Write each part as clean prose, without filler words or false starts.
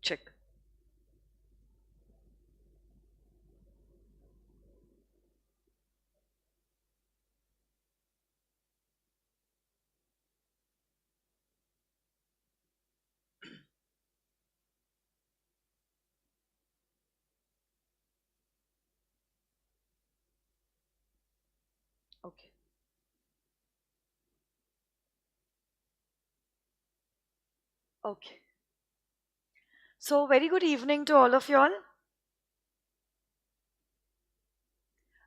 check. Okay. Okay. So, very good evening to all of y'all.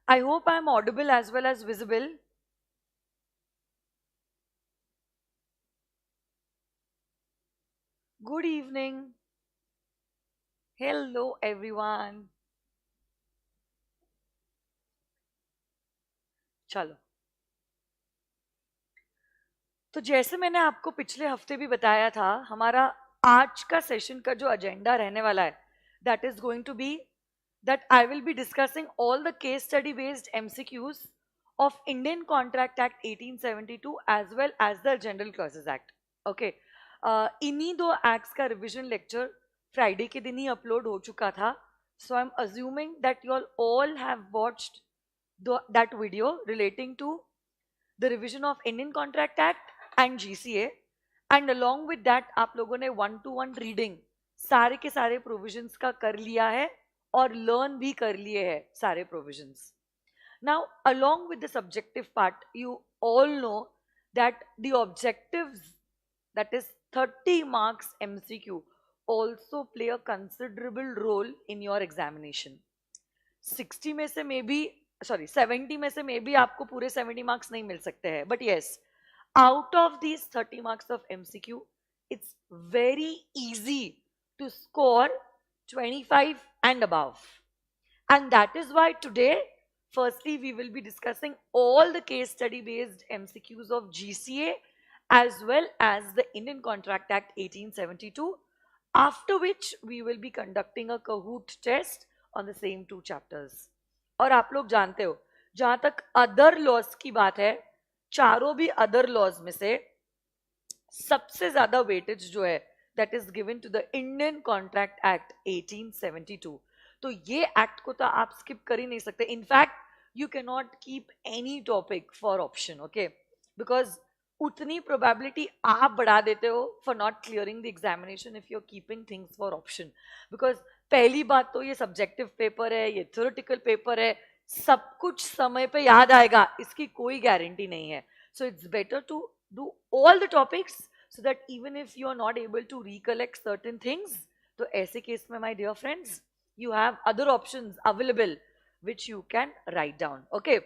I hope I'm audible as well as visible. Good evening. Hello, everyone. चलो, तो जैसे मैंने आपको पिछले हफ्ते भी बताया था, हमारा आज का सेशन का जो एजेंडा रहने वाला है, that is going to be that I will be discussing all the case study based MCQs of Indian Contract Act 1872 as well as the General Clauses Act. Okay. इन्हीं दो एक्ट्स का revision lecture Friday के दिन ही upload हो चुका था. So I am assuming that you all have watched that video relating to the revision of Indian Contract Act and GCA. And along with that, आप लोगों ने 1-to-1 रीडिंग सारे के सारे प्रोविजंस का कर लिया है और लर्न भी कर लिए हैं सारे provisions. Now, along with the subjective part, you all know that the objectives, that is 30 marks MCQ, also play a considerable role in your examination. 60 में से मे बी 70 में से मे बी आपको पूरे 70 मार्क्स नहीं मिल सकते हैं, but yes, out of these 30 marks of MCQ, it's very easy to score 25 and above. And that is why today, firstly, we will be discussing all the case study based MCQs of GCA as well as the Indian Contract Act 1872, after which we will be conducting a Kahoot test on the same two chapters. और आप लोग जानते हो, जहां तक other laws की बात है, चारों भी अदर लॉज में से सबसे ज्यादा वेटेज जो है that is given to the Indian contract Act 1872. तो ये एक्ट को तो आप स्किप कर ही नहीं सकते. In fact you can not keep any topic for option, okay, because उतनी प्रोबेबिलिटी आप बढ़ा देते हो for not clearing the examination if you are keeping things for option. Because पहली बात तो ये सब्जेक्टिव पेपर है, ये थ्योरेटिकल पेपर है, सब कुछ समय पे याद आएगा इसकी कोई गारंटी नहीं है. So it's better to do all the topics so that even if you are not able to recollect certain things, तो ऐसे केस में my dear friends, you have other options available which you can write down. Okay,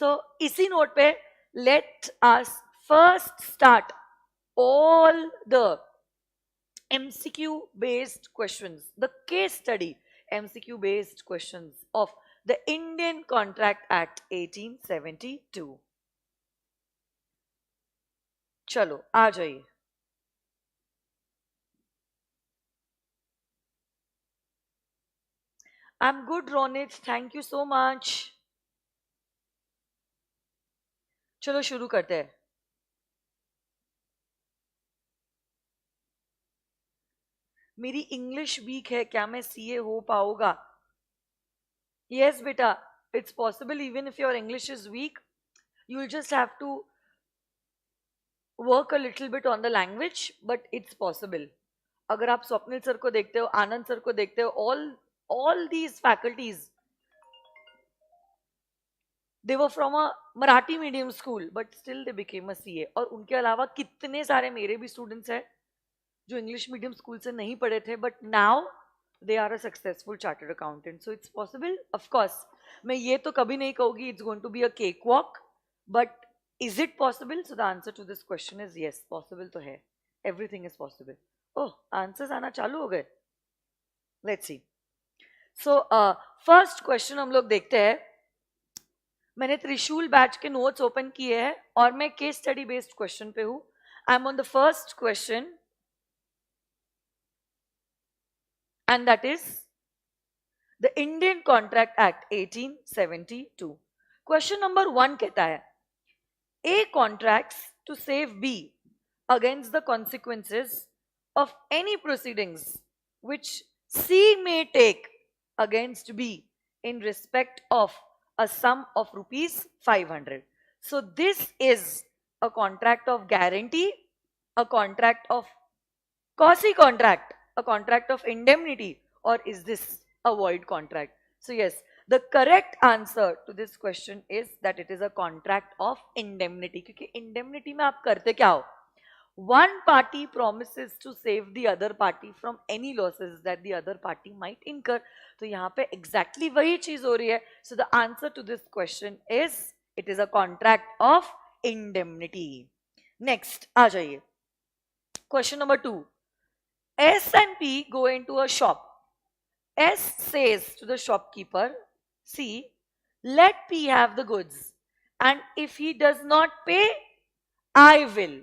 so इसी note पे let us first start all the MCQ based questions, the case study MCQ based questions of the Indian Contract Act 1872. चलो आ जाइए. I'm good, Ronit. Thank you so much. चलो शुरू करते हैं. मेरी इंग्लिश वीक है, क्या मैं सीए हो पाऊंगा? Yes, बेटा, it's possible. Even if your English is weak, you'll just have to work a little bit on the language, but it's possible. अगर आप स्वप्निल सर को देखते हो, आनंद सर को देखते हो, all these faculties, they were from a Marathi medium school, but still they became a CA. और उनके अलावा कितने सारे मेरे भी स्टूडेंट्स हैं जो इंग्लिश मीडियम स्कूल से नहीं पढ़े थे, but now they are a successful chartered accountant. So it's possible. Of course मैं ये तो कभी नहीं कहूंगी it's going to be a cake walk, but is it possible? So the answer to this question is yes, possible तो है. Everything is possible. Oh, answers आना चालू हो गए. Let's see. So first question हम लोग देखते हैं. मैंने त्रिशूल बैच के नोट्स ओपन किए हैं और मैं केस स्टडी बेस्ड क्वेश्चन पे हूं. I am on the first question and that is the Indian Contract Act 1872. Question number 1 कहता है, A contracts to save B against the consequences of any proceedings which C may take against B in respect of a sum of rupees 500. So this is a contract of guarantee, a contract of quasi contract, a contract of indemnity, or is this a void contract? So yes, the correct answer to this question is that it is a contract of indemnity. क्योंकि indemnity में आप करते क्या हो? One party promises to save the other party from any losses that the other party might incur. तो यहाँ पे exactly वही चीज हो रही है. So the answer to this question is it is a contract of indemnity. Next, आ जाइए. Question number 2. S and P go into a shop. S says to the shopkeeper, see, let P have the goods, and if he does not pay, I will.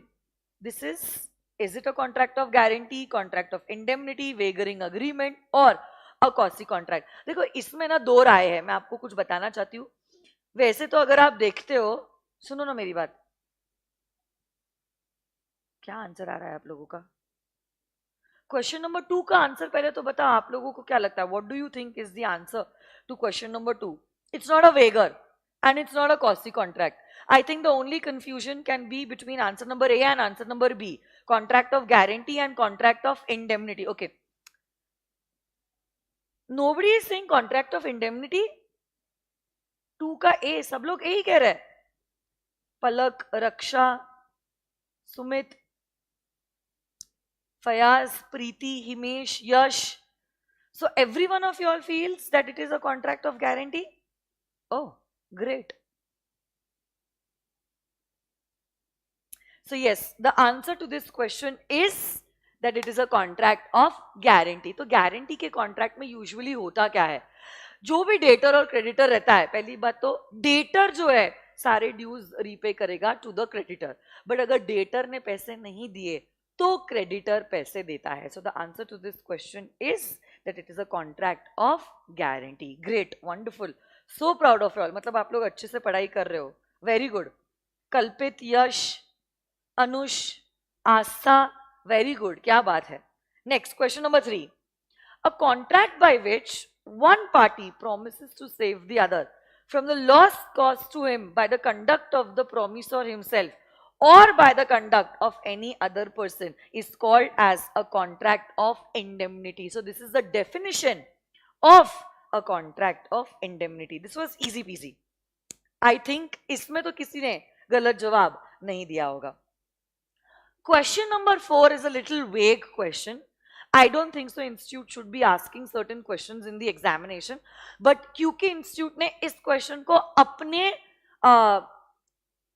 This is it a contract of guarantee, contract of indemnity, wagering agreement, or a quasi contract? देखो इसमें ना दो राय है, मैं आपको कुछ बताना चाहती हूँ. वैसे तो अगर आप देखते हो, सुनो ना मेरी बात, क्या आंसर आ रहा है आप लोगों का? क्वेश्चन नंबर 2 का आंसर पहले तो बताओ, आप लोगों को क्या लगता है? What do you think is the answer to question number 2? It's not a wager and it's not a quasi contract. I think the only confusion can be between answer number A and answer number B, contract of guarantee and contract of indemnity. Okay, nobody is saying contract of indemnity. 2 का A, सब लोग A ही कह रहे हैं. पलक, रक्षा, Sumit, Fayaz, Preeti, Himesh, Yash. So every one of you all feels that it is a contract of guarantee? Oh, great. So yes, the answer to this question is that it is a contract of guarantee. तो guarantee के contract में usually होता क्या है? जो भी debtor और creditor रहता है, पहली बात तो डेटर जो है सारे ड्यूज रीपे करेगा टू द क्रेडिटर. बट अगर डेटर ने पैसे नहीं दिए तो क्रेडिटर पैसे देता है. So the answer to this question is that it is a contract of guarantee. Great, wonderful, so proud of all. मतलब आप लोग अच्छे से पढ़ाई कर रहे हो. Very good. Kalpit, Yash, Anush, Aastha, very good, क्या बात है. Next question number 3. A contract by which one party promises to save the other from the loss caused to him by the conduct of the promisor himself or by the conduct of any other person is called as a contract of indemnity. So this is the definition of a contract of indemnity. This was easy peasy. I think इसमें तो किसी ने गलत जवाब नहीं दिया होगा. Question number 4 is a little vague question. I don't think so institute should be asking certain questions in the examination, but क्योंकि institute ने इस question को अपने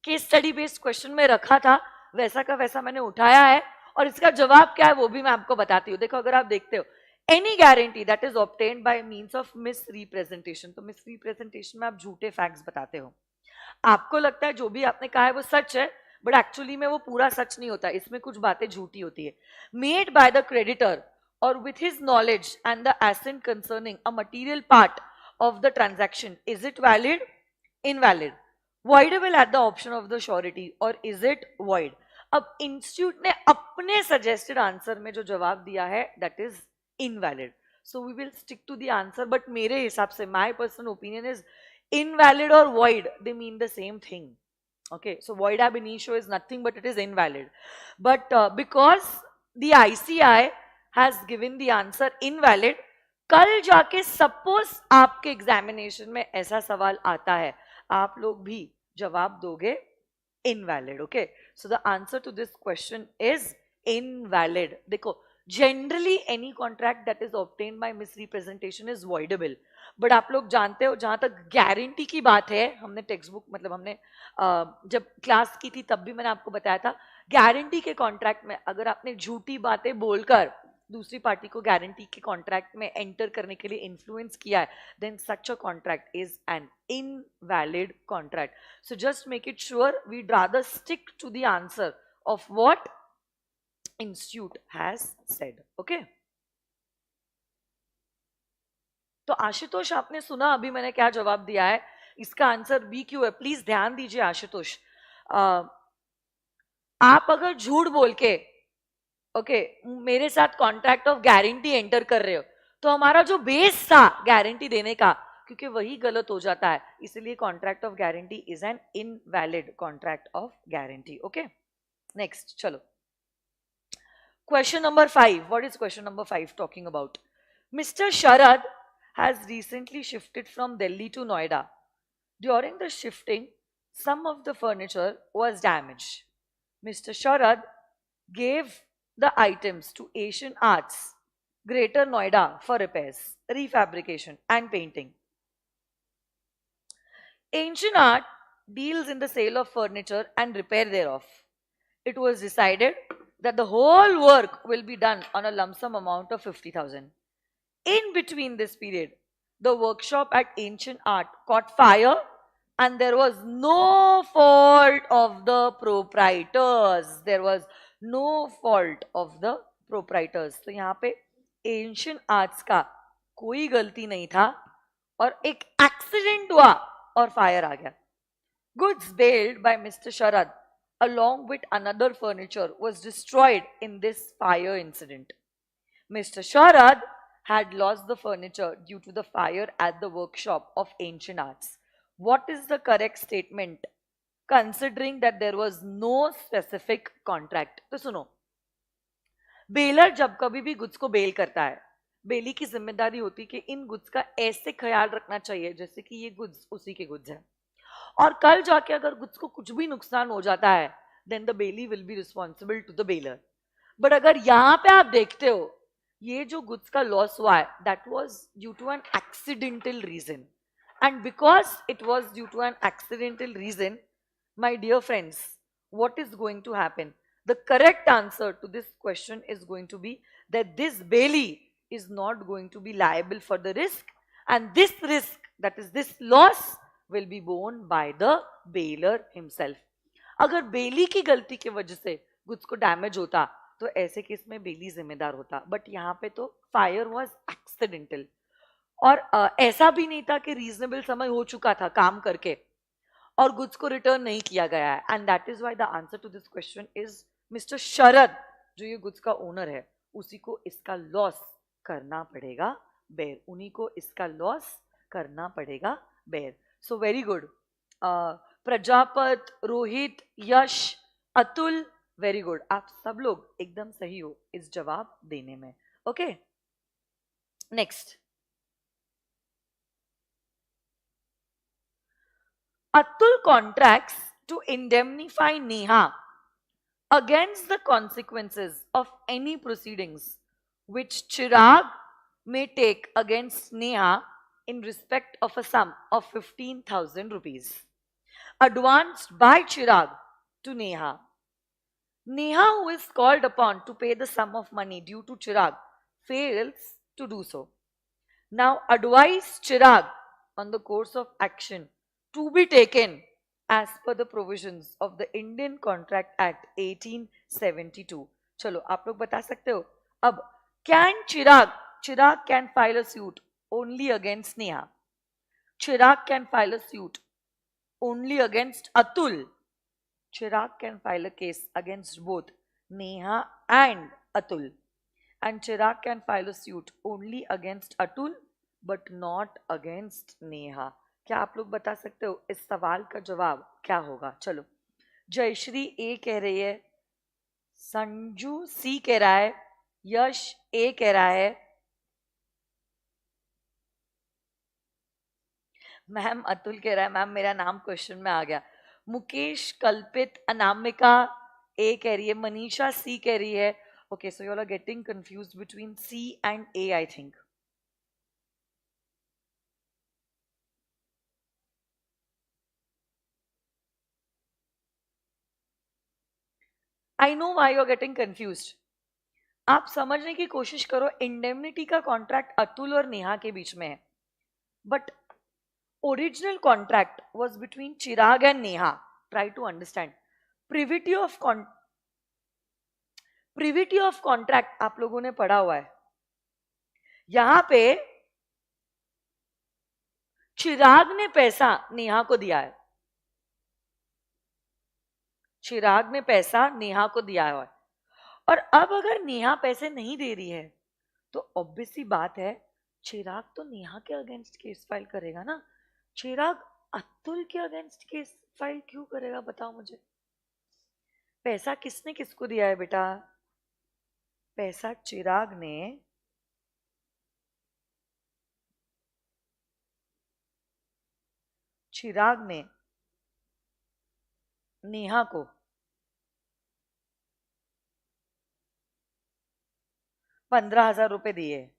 केस स्टडी बेस्ड क्वेश्चन में रखा था, वैसा का वैसा मैंने उठाया है और इसका जवाब क्या है वो भी मैं आपको बताती हूँ. देखो, अगर आप देखते हो, any guarantee that is obtained by means of miss representation. तो मिस रिप्रेजेंटेशन में आप झूठे फैक्ट्स बताते हो. आपको लगता है जो भी आपने कहा है वो सच है, बट एक्चुअली में वो पूरा सच नहीं होता, इसमें कुछ बातें झूठी होती है. मेड बाय द क्रेडिटर और with his knowledge and the asset concerning a material part of the transaction, is it valid, invalid, voidable at the option of the surety, or is it void? अब institute ने अपने suggested answer में जो जवाब दिया है that is invalid. So we will stick to the answer, but मेरे हिसाब से my personal opinion is invalid और void, they mean the same thing. Okay, so void ab initio is nothing but it is invalid, but because the ICI has given the answer invalid, कल जाके suppose आपके examination में ऐसा सवाल आता है, आप लोग भी जवाब दोगे invalid. Okay, so the answer to this question is invalid. देखो, generally any contract that is obtained by misrepresentation is voidable, but आप लोग जानते हो, जहां तक गारंटी की बात है, हमने टेक्स्ट बुक मतलब हमने जब क्लास की थी तब भी मैंने आपको बताया था, गारंटी के कॉन्ट्रैक्ट में अगर आपने झूठी बातें बोलकर दूसरी पार्टी को गारंटी के कॉन्ट्रैक्ट में एंटर करने के लिए इन्फ्लुएंस किया है, then such a contract is an invalid contract. So just make it sure we rather stick to the answer of what institute has said. Okay, तो आशुतोष आपने सुना अभी मैंने क्या जवाब दिया है, इसका आंसर बी क्यों है? प्लीज ध्यान दीजिए आशुतोष. आप अगर झूठ बोल के ओके, मेरे साथ कॉन्ट्रैक्ट ऑफ गारंटी एंटर कर रहे हो, तो हमारा जो बेस था गारंटी देने का, क्योंकि वही गलत हो जाता है, इसलिए contract of guarantee is an invalid contract of guarantee. Okay, next चलो. Question number 5. What is question number 5 talking about? Mr. Sharad has recently shifted from Delhi to Noida. During the shifting, some of the furniture was damaged. Mr. Sharad gave the items to Asian Arts, Greater Noida for repairs, refabrication, and painting. Ancient Art deals in the sale of furniture and repair thereof. It was decided that the whole work will be done on a lump sum amount of 50,000. In between this period, the workshop at Ancient Art caught fire and there was no fault of the proprietors. There was no fault of the proprietors. तो यहाँ पे Ancient Arts का कोई गलती नहीं था और एक एक्सीडेंट हुआ और फायर आ गया. Goods bailed by Mr. Sharad along with another furniture was destroyed in this fire incident. Mr. Sharad had lost the furniture due to the fire at the workshop of Ancient Arts. What is the correct statement considering that there was no specific contract? तो सुनो, baler जब कभी भी goods को bell करता है, बेली की जिम्मेदारी होती है कि इन गुड्स का ऐसे ख्याल रखना चाहिए जैसे कि ये गुड्स उसी के गुड्स हैं, और कल जाके अगर गुड्स को कुछ भी नुकसान हो जाता है then the bailee will be responsible to the bailor. But अगर यहाँ पे आप देखते हो ये जो गुड्स का लॉस हुआ है that was due to an accidental reason, and because it was due to an accidental reason, my dear friends, what is going to happen? The correct answer to this question is going to be that this bailee is not going to be liable for the risk, and this risk, that is this loss, will be borne by the bailor himself. अगर बेली की गलती की वजह से goods को damage होता तो ऐसे केस में बेली जिम्मेदार होता, बट यहाँ पे तो फायर वाज एक्सीडेंटल और ऐसा भी नहीं था कि रीजनेबल समय हो चुका था काम करके और गुड्स को रिटर्न नहीं किया गया है, and that is why the answer to this question is mister Sharad, जो ये गुड्स का ओनर है उसी को इसका लॉस करना पड़ेगा बेर, उन्हीं को इसका लॉस करना पड़ेगा bear. So very good Prajapat, Rohit, Yash, Atul, very good, आप सब लोग एकदम सही हो इस जवाब देने में. Okay, next. Atul contracts to indemnify Neha against the consequences of any proceedings which Chirag may take against Neha in respect of a sum of 15,000 rupees advanced by Chirag to Neha. Neha, who is called upon to pay the sum of money due to Chirag, fails to do so. Now advise Chirag on the course of action to be taken as per the provisions of the Indian Contract Act 1872. चलो आप लोग बता सकते हो. अब can Chirag can file a suit only against Neha. Chirag can file a suit only against Atul. Chirag can file a case against both Neha and Atul. And Chirag can file a suit only against Atul but not against Neha. क्या आप लोग बता सकते हो इस सवाल का जवाब क्या होगा? चलो, जयश्री ए कह रही है, संजू सी कह रहा है, यश ए कह रहा है, मैम अतुल कह रहा है मैम मेरा नाम क्वेश्चन में आ गया, मुकेश, कल्पित, अनामिका ए कह रही है, मनीषा सी कह रही है. Okay, so you all are getting confused between C and A I think. I know why you are getting confused. आप समझने की कोशिश करो, इंडेमनिटी का कॉन्ट्रैक्ट अतुल और नेहा के बीच में है, but original contract was between Chirag and Neha. Try to understand. Privity of contract आप लोगों ने पढ़ा हुआ है. यहां पे चिराग ने पैसा नेहा को दिया है, चिराग ने पैसा नेहा को दिया हुआ है, और अब अगर नेहा पैसे नहीं दे रही है तो ऑब्वियसली बात है चिराग तो नेहा के अगेंस्ट केस फाइल करेगा ना. चिराग अतुल के अगेंस्ट केस फाइल क्यों करेगा बताओ मुझे. पैसा किसने किसको दिया है बेटा. पैसा चिराग ने नेहा को 15,000 रुपए दिए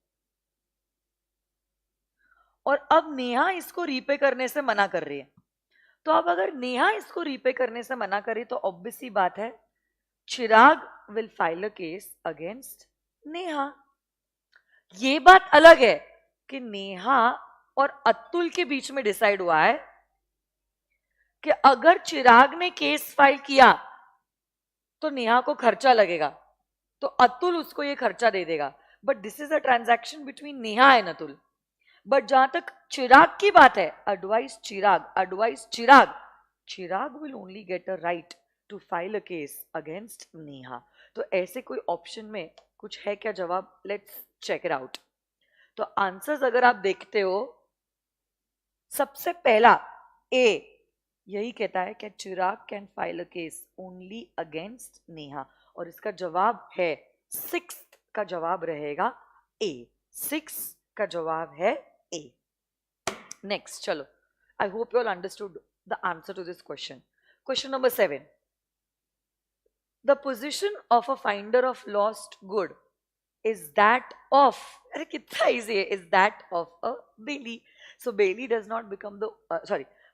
और अब नेहा इसको रीपे करने से मना कर रही है. तो अब अगर नेहा इसको रीपे करने से मना करे तो ऑब्वियसली बात है Chirag will file a case against Neha. ये बात अलग है कि नेहा और अतुल के बीच में डिसाइड हुआ है कि अगर चिराग ने केस फाइल किया तो नेहा को खर्चा लगेगा तो अतुल उसको ये खर्चा दे देगा. But this is a transaction between Neha and Atul. But जहां तक चिराग की बात है Chirag will only get a right to file a case against Neha. तो ऐसे कोई ऑप्शन में कुछ है क्या जवाब. Let's check it out. तो आंसर्स अगर आप देखते हो सबसे पहला ए यही कहता है कि Chirag can file a case only against Neha और इसका जवाब है 6 का जवाब रहेगा ए. 6 का जवाब है ए. नेक्स्ट चलो. I hope you all understood the answer to this question. Question number 7. The position of a finder of lost good is that of अरे कितना easy है is that of a Bailey. So Bailey does not become the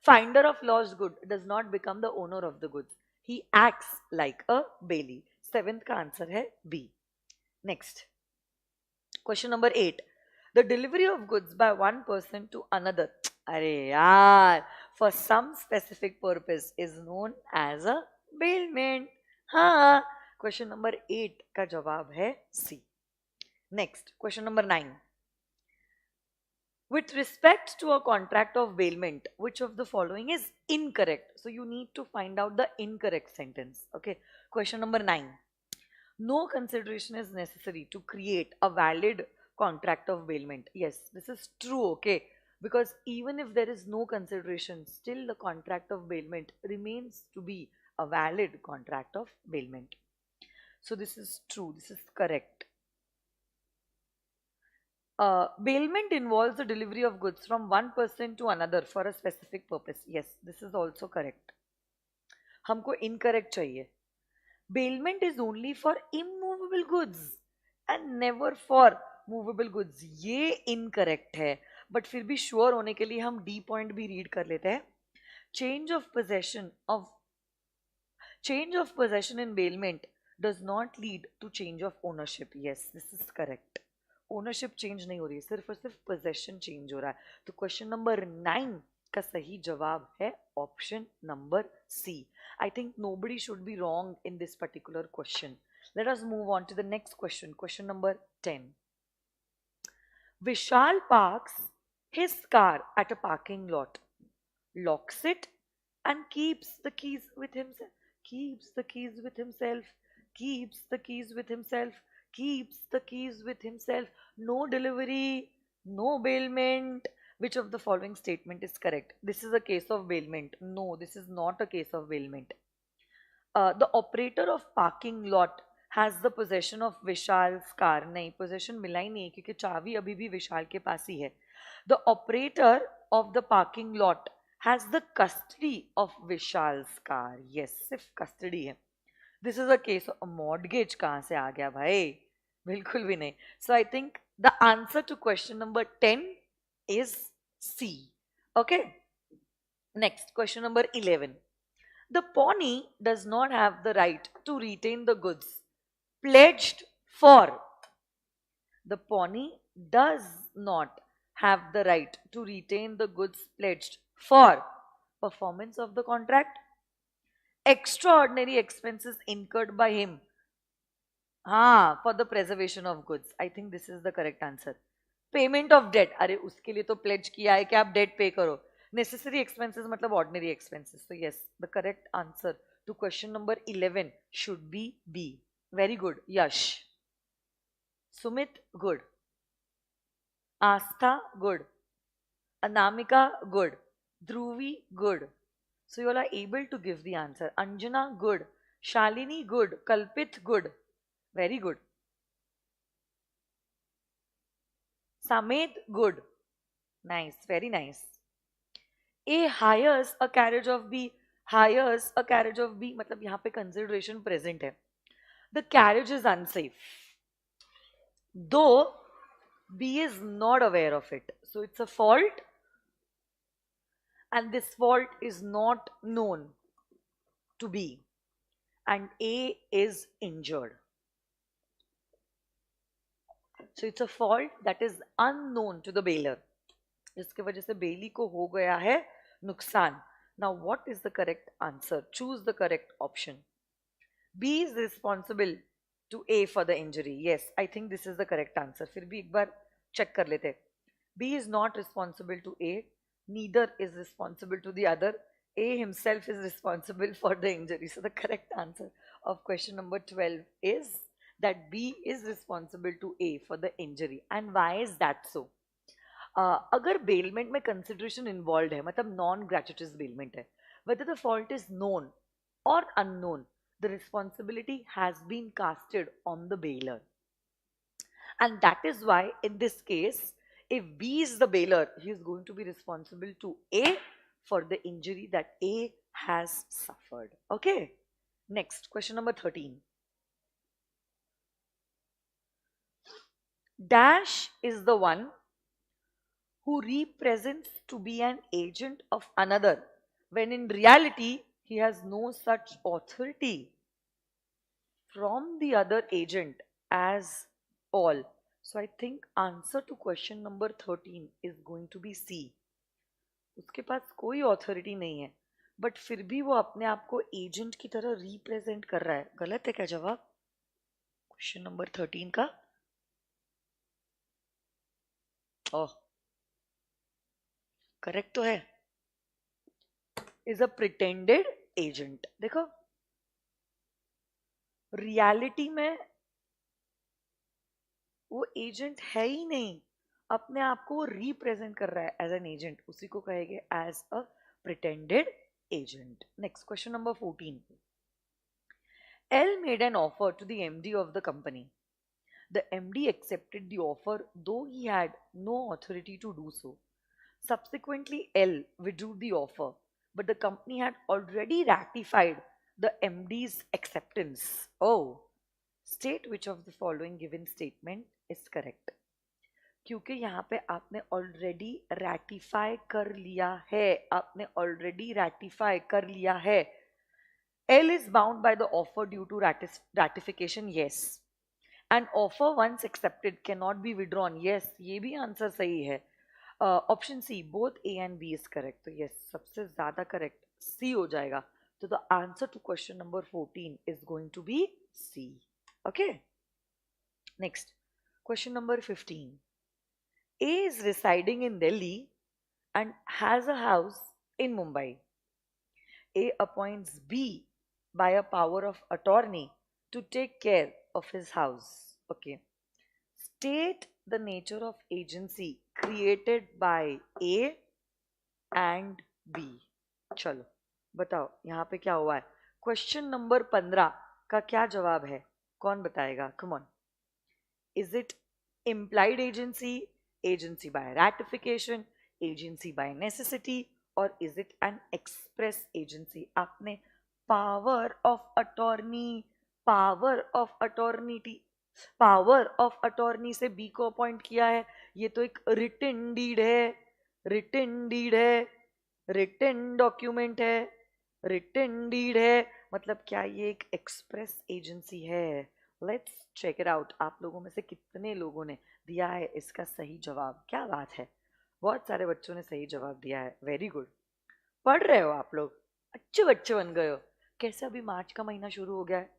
finder of lost good does not become the owner of the goods. He acts like a Bailey. 7th का answer है B. Next question number 8. The delivery of goods by one person to another अरे यार for some specific purpose is known as a bailment. हाँ question number 8 का जवाब है C. Next, question number 9. With respect to a contract of bailment, which of the following is incorrect? So you need to find out the incorrect sentence. Okay. Question number 9. No consideration is necessary to create a valid contract of bailment. Yes, this is true. Okay. Because even if there is no consideration, still the contract of bailment remains to be a valid contract of bailment. So this is true. This is correct. Bailment involves the delivery of goods from one person to another for a specific purpose. Yes, this is also correct. हमको incorrect चाहिए. Bailment is only for immovable goods and never for movable goods. ये incorrect है. But फिर भी sure होने के लिए हम D point भी read कर लेते हैं. Change of possession in bailment does not lead to change of ownership. Yes, this is correct. Ownership change नहीं हो रही है सिर्फ और सिर्फ पोजेशन चेंज हो रहा है. तो क्वेश्चन नंबर 9 का सही जवाब है option number C. I think nobody should be wrong in this particular question. Let us move on to the next question. Question number 10. Vishal parks his car at a parking lot, locks it and keeps the keys with himself. Keeps the keys with himself. Keeps the keys with himself. Keeps the keys with himself. No delivery, no bailment. Which of the following statement is correct? This is a case of bailment. No, this is not a case of bailment. The operator of parking lot has the possession of Vishal's car. नहीं, possession मिला ही नहीं है क्योंकि चाबी अभी भी विशाल के पास ही है. The operator of the parking lot has the custody of Vishal's car. Yes, सिर्फ custody है. This is a case of mortgage. कहां से आ गया भाई, बिल्कुल भी नहीं. So I think the answer to question number 10 is C. Okay. Next question number 11. The pawnee does not have the right to retain the goods pledged for. The pawnee does not have the right to retain the goods pledged for performance of the contract, extraordinary expenses incurred by him for the preservation of goods. I think this is the correct answer. Payment of debt, अरे उसके लिए तो pledge किया है कि आप debt pay करो. Necessary expenses मतलब ordinary expenses. So yes, the correct answer to question number 11 should be B. Very good. Yash. Sumit, good. Astha, good. Anamika, good. Dhruvi, good. So you all are able to give the answer. Anjana, good. Shalini, good. Kalpit, good. Very good. Samed, good. Nice, very nice. A hires a carriage of B. Hires a carriage of B. मतलब यहाँ पे consideration present है. The carriage is unsafe. Though B is not aware of it. So it's a fault, and this fault is not known to B, and A is injured. So it's a fault that is unknown to the bailer. जिसके वजह से बेली को हो गया है नुकसान. Now what is the correct answer? Choose the correct option. B is responsible to A for the injury. Yes, I think this is the correct answer. फिर भी एक बार check कर लेते. B is not responsible to A. Neither is responsible to the other. A himself is responsible for the injury. So the correct answer of question number 12 is that B is responsible to A for the injury. And why is that so? अगर bailment में consideration involve है, मतलब non gratuitous bailment है, whether the fault is known or unknown, the responsibility has been casted on the bailer. And that is why in this case, if B is the bailer, he is going to be responsible to A for the injury that A has suffered. Okay, next question number 13. Dash is the one who represents to be an agent of another, when in reality he has no such authority from the other agent as all. So I think answer to question number 13 is going to be C. उसके पास कोई authority नहीं है, but फिर भी वो अपने आप को एजेंट की तरह रिप्रेजेंट कर रहा है. गलत है क्या जवाब क्वेश्चन नंबर 13 का? ओह, करेक्ट तो है. Is a pretended agent. देखो, रियलिटी में वो एजेंट है ही नहीं, अपने आप को रिप्रेजेंट कर रहा है एज एन एजेंट. उसी को कहेंगे as a pretended agent. Next question number 14. L made an offer to the MD of the company. The MD accepted the offer though he had no authority to do so. Subsequently, L withdrew the offer, but the company had already ratified the MD's acceptance. Oh, state which of the following given statement is correct. क्योंकि यहाँ पे आपने already ratify कर लिया है, आपने already ratify कर लिया है. L is bound by the offer due to ratification. Yes. An offer once accepted cannot be withdrawn. Yes, ये भी आंसर सही है. Option C, both A and B is correct. तो यस, सबसे ज्यादा करेक्ट सी हो जाएगा. तो the answer to question number 14 is going to be C. Okay, next question number 15. A is residing in Delhi and has a house in Mumbai. A appoints B by a power of attorney to take care of his house. Okay. State the nature of agency created by A and B. चलो बताओ यहाँ पे क्या हुआ है. Question number 15 का क्या जवाब है, कौन बताएगा? Come on. Is it implied agency, agency by ratification, agency by necessity, or is it an express agency? आपने power of attorney, power of attorney, power of attorney से बी को अपॉइंट किया है. ये तो एक रिटन डीड है, रिटन डीड है, रिटन डॉक्यूमेंट है, रिटन डीड है. मतलब क्या ये एक एक्सप्रेस एजेंसी है? Let's check it out. आप लोगों में से कितने लोगों ने दिया है इसका सही जवाब? क्या बात है, बहुत सारे बच्चों ने सही जवाब दिया है. Very good. पढ़ रहे हो आप लोग, अच्छे बच्चे बन गए हो. कैसे अभी मार्च का महीना शुरू हो गया है,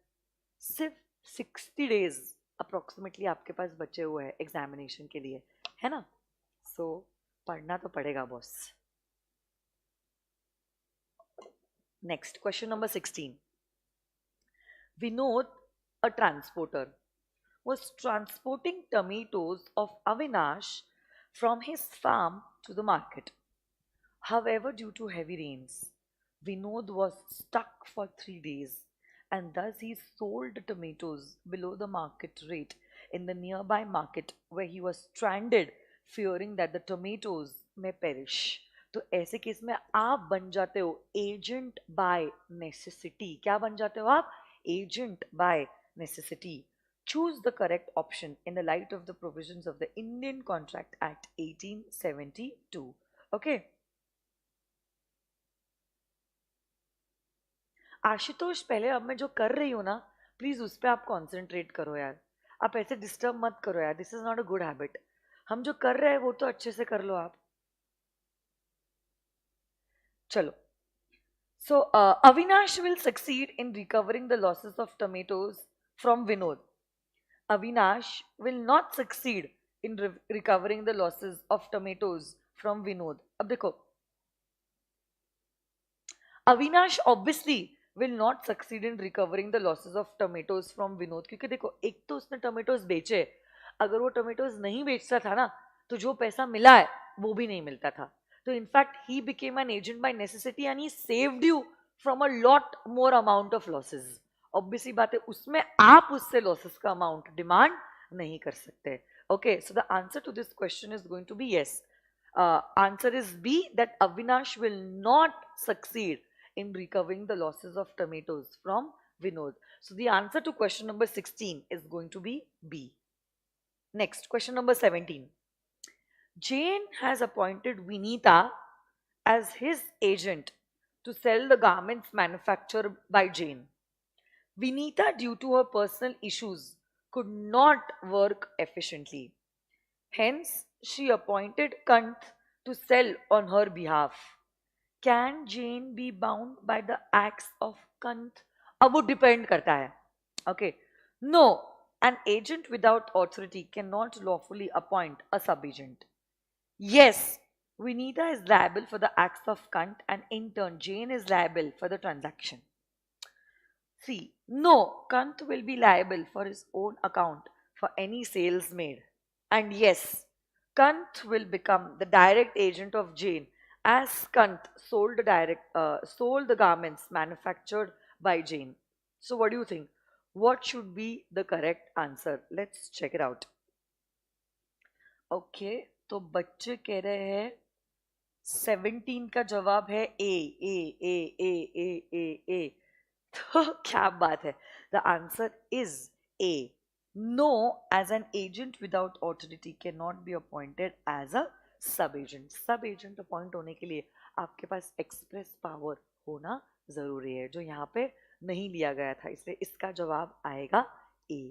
सिर्फ 60 डेज अप्रोक्सीमेटली आपके पास बचे हुए हैं एग्जामिनेशन के लिए, है ना? सो पढ़ना तो पड़ेगा boss. Next question number 16. Vinod a transporter, was transporting tomatoes of Avinash from his farm to the market. However, due to heavy rains, Vinod was stuck for 3 days, and thus he sold the tomatoes below the market rate in the nearby market where he was stranded, fearing that the tomatoes may perish. तो ऐसे case में आप बन जाते हो agent by necessity. क्या बन जाते हो आप? Agent by necessity. Choose the correct option in the light of the provisions of the Indian Contract Act 1872. Okay. Ashutosh, पहले अब मैं जो कर रही हूँ ना, प्लीज उस पर आप कॉन्सेंट्रेट करो यार. आप ऐसे डिस्टर्ब मत करो यार. This is not a good habit. हम जो कर रहे हैं वो तो अच्छे से कर लो आप. चलो. So Avinash will succeed in recovering the losses of tomatoes from Vinod. Avinash will not succeed in recovering the losses of tomatoes from Vinod. अब देखो, Avinash obviously will not succeed in recovering the losses of tomatoes from Vinod, क्योंकि देखो एक तो उसने tomatoes बेचे. अगर वो टोमेटोज नहीं बेचता था ना, तो जो पैसा मिला है वो भी नहीं मिलता था. तो in fact he became an agent by necessity and he saved you from a lot more amount of losses. Obviously बात है, उसमें आप उससे लॉसेस का अमाउंट डिमांड नहीं कर सकते. Okay, so the answer to this question is going to be yes. Answer is B, that Avinash will not succeed in recovering the losses of tomatoes from Vinod. So the answer to question number 16 is going to be B. Next, question number 17. Jane has appointed Vinita as his agent to sell the garments manufactured by Jane. Vinita, due to her personal issues, could not work efficiently. Hence, she appointed Kant to sell on her behalf. Can Jane be bound by the acts of Kant? अब वो depend करता है. Okay. No, an agent without authority cannot lawfully appoint a sub-agent. Yes, Vinita is liable for the acts of Kant, and in turn, Jane is liable for the transaction. See, no, Kant will be liable for his own account for any sales made. And yes, Kant will become the direct agent of Jane as Kant sold the garments manufactured by Jane. So what do you think? What should be the correct answer? Let's check it out. Okay, तो बच्चे कह रहे हैं 17 का जवाब है ए ए ए ए ए ए ए. तो क्या बात है? The answer is A. No, as an agent without authority cannot be appointed as a sub-agent. Sub-agent appoint होने के लिए आपके पास एक्सप्रेस पावर होना जरूरी है, जो यहाँ पे नहीं लिया गया था, इसलिए इसका जवाब आएगा A.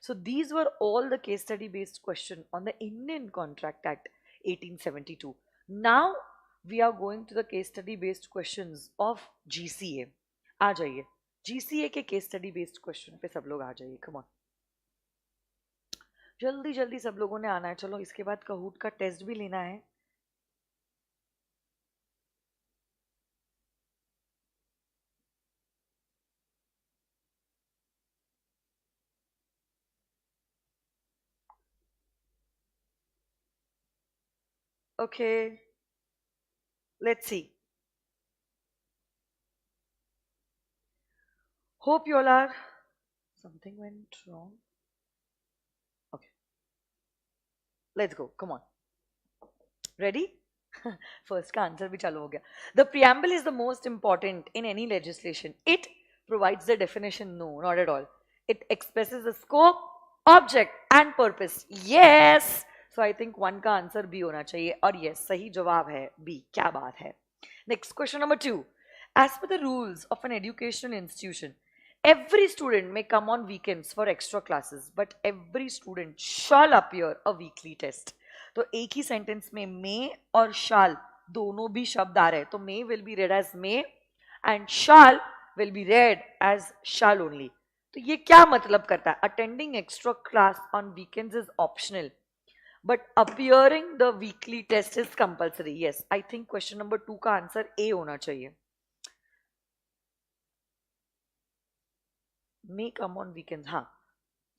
So these were all the case study based question on the Indian Contract Act 1872. Now we are going to the case study based questions of GCA. आ जाइए, GCA के केस स्टडी बेस्ड क्वेश्चन पे सब लोग आ जाइए. Come on, जल्दी जल्दी सब लोगों ने आना है. चलो, इसके बाद कहूट का टेस्ट भी लेना है. Okay, let's see. Hope you all are. Something went wrong. Okay. Let's go. Come on. Ready? First का आंसर भी चालू हो गया. The preamble is the most important in any legislation. It provides the definition. No, not at all. It expresses the scope, object and purpose. Yes. So I think 1 का answer B होना चाहिए. और yes, सही जवाब है B. क्या बात है. Next, question number 2. As per the rules of an educational institution, every student may come on weekends for extra classes, but every student shall appear a weekly test. तो एक ही सेंटेंस में may और shall दोनों भी शब्द आ रहे हैं. तो may will be read as may and shall will be read as shall only. तो ये क्या मतलब करता है? Attending extra class on weekends is optional, but appearing the weekly test is compulsory. Yes, I think question number 2 का answer A होना चाहिए. मे come on weekend, हाँ.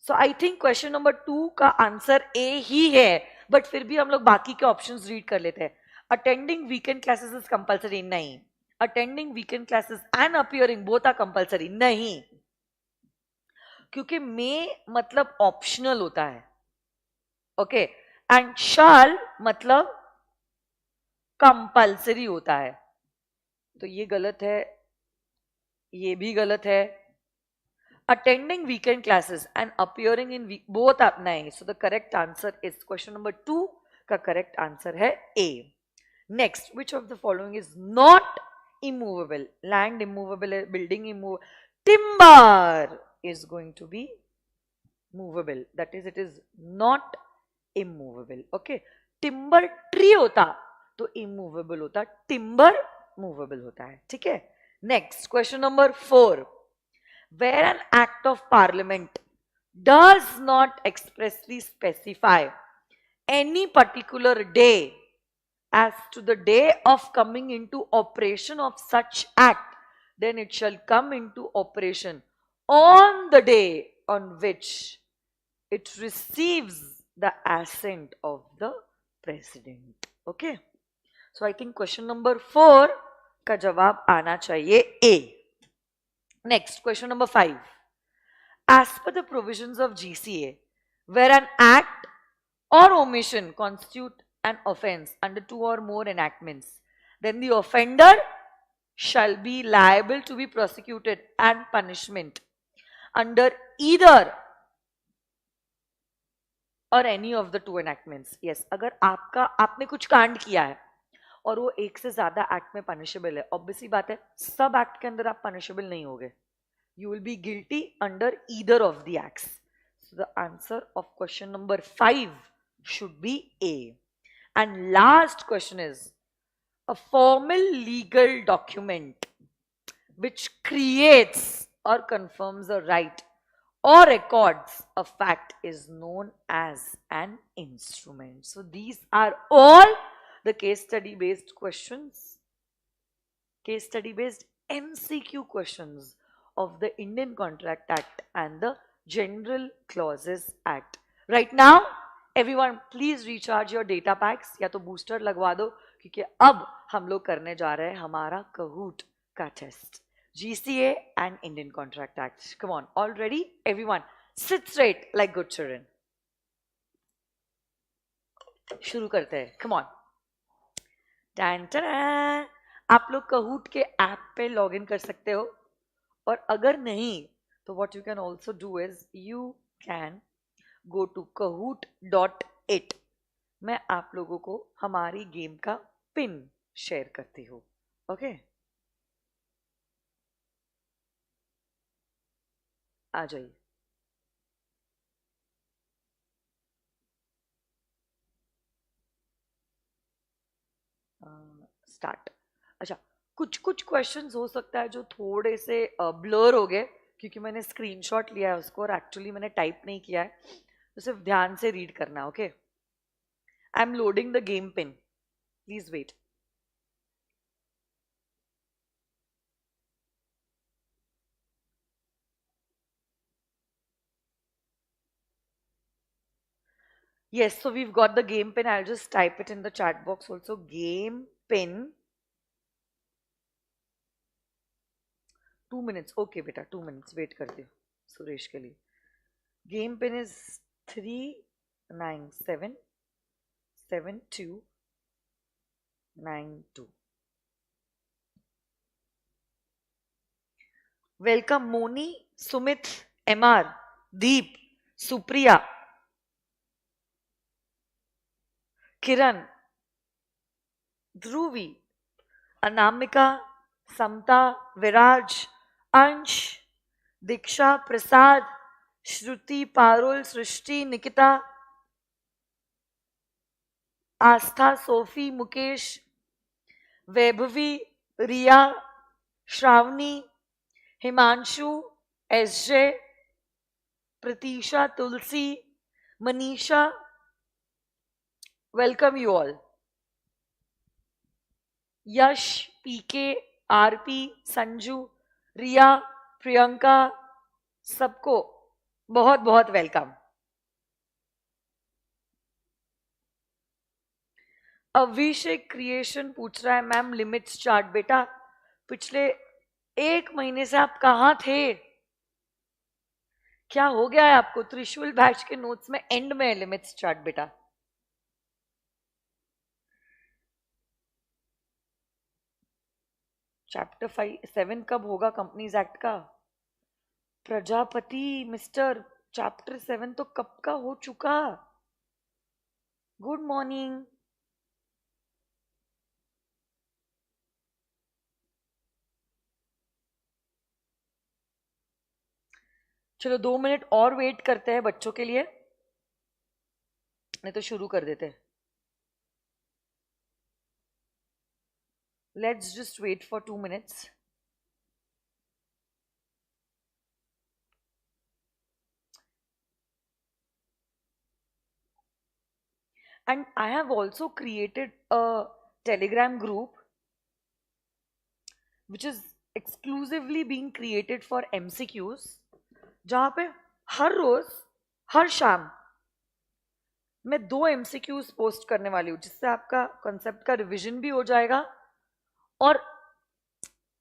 सो आई थिंक क्वेश्चन नंबर 2 का आंसर ए ही है, बट फिर भी हम लोग बाकी के ऑप्शंस रीड कर लेते हैं. Attending weekend classes is compulsory, नहीं. Attending weekend classes and appearing both are compulsory, नहीं. क्योंकि मे मतलब ऑप्शनल होता है, ओके. एंड शाल मतलब कंपल्सरी होता है. तो ये गलत है, ये भी गलत है. Attending weekend classes and appearing in both are nahi. So the correct answer is question number 2 का correct answer है A. Next, which of the following is not immovable? Land immovable, building immovable. Timber is going to be movable. That is, it is not immovable. Okay. Timber tree होता तो immovable होता, timber movable होता है. ठीक है. Next, question number 4. Where an act of parliament does not expressly specify any particular day as to the day of coming into operation of such act, then it shall come into operation on the day on which it receives the assent of the president. Okay. So I think question number 4 का जवाब आना चाहिए A. Next, question number 5. As per the provisions of GCA, where an act or omission constitute an offence under 2 or more enactments, then the offender shall be liable to be prosecuted and punishment under either or any of the 2 enactments. Yes, अगर आपने कुछ कांड किया है और वो एक से ज्यादा एक्ट में पनिशेबल है, ऑब्वियसली बात है सब एक्ट के अंदर आप पनिशेबल नहीं होगे. You will be guilty under either of the acts. So the answer of question number 5 should be A. And last question is, a formal legal document which creates or confirms a right or records a fact is known as an instrument. So these are all the case study based questions, case study based MCQ questions of the Indian Contract Act and the General Clauses Act. Right now, everyone please recharge your data packs या तो booster लगवा दो, क्योंकि अब हम लोग करने जा रहे हैं हमारा Kahoot का test, GCA and Indian Contract Act. Come on, all ready? Everyone, sit straight like good children. शुरू करते हैं. Come on. Tan tan. आप लोग Kahoot के ऐप पे लॉग इन कर सकते हो, और अगर नहीं तो what you can also do is you can go to kahoot.it. मैं आप लोगों को हमारी गेम का पिन शेयर करती हूँ. ओके, आ जाइए. स्टार्ट. अच्छा, कुछ कुछ क्वेश्चंस हो सकता है जो थोड़े से ब्लर हो गए, क्योंकि मैंने स्क्रीनशॉट लिया है उसको और एक्चुअली मैंने टाइप नहीं किया है, तो सिर्फ ध्यान से रीड करना. Okay, I am loading the game pin, please wait. Yes, so we've got the game pin. I'll just type it in the chat box also. Game pin. 2 minutes. Okay, beta, 2 minutes. Wait करती हूँ सुरेश के लिए. Game pin is 3977292. Welcome Moni, Sumit, MR, Deep, Supriya, Kiran, Dhruvi, Anamika, Samta, Viraj, Ansh, Diksha, Prasad, Shruti, Parul, Srishti, Nikita, Astha, Sophie, Mukesh, Vaibhavi, Riya, Shravani, Himanshu, SJ, Pratisha, Tulsi, Manisha. Welcome you all. Yash, PK, RP, Sanju, Riya, Priyanka, सबको बहुत बहुत welcome. अभिषेक creation पूछ रहा है ma'am limits chart. बेटा पिछले 1 महीने से आप कहाँ थे? क्या हो गया है आपको? त्रिशूल बैच के नोट्स में एंड में है लिमिट्स चार्ट बेटा। चैप्टर 7 कब होगा कंपनीज एक्ट का? प्रजापति मिस्टर, चैप्टर 7 तो कब का हो चुका। Good morning. चलो 2 मिनट और वेट करते हैं बच्चों के लिए, नहीं तो शुरू कर देते हैं। Let's just wait for 2 minutes. And I have also created a Telegram group which is exclusively being created for MCQs, जहाँ पे हर रोज हर शाम मैं 2 MCQs पोस्ट करने वाली हूँ, जिससे आपका कॉन्सेप्ट का रिवीजन भी हो जाएगा और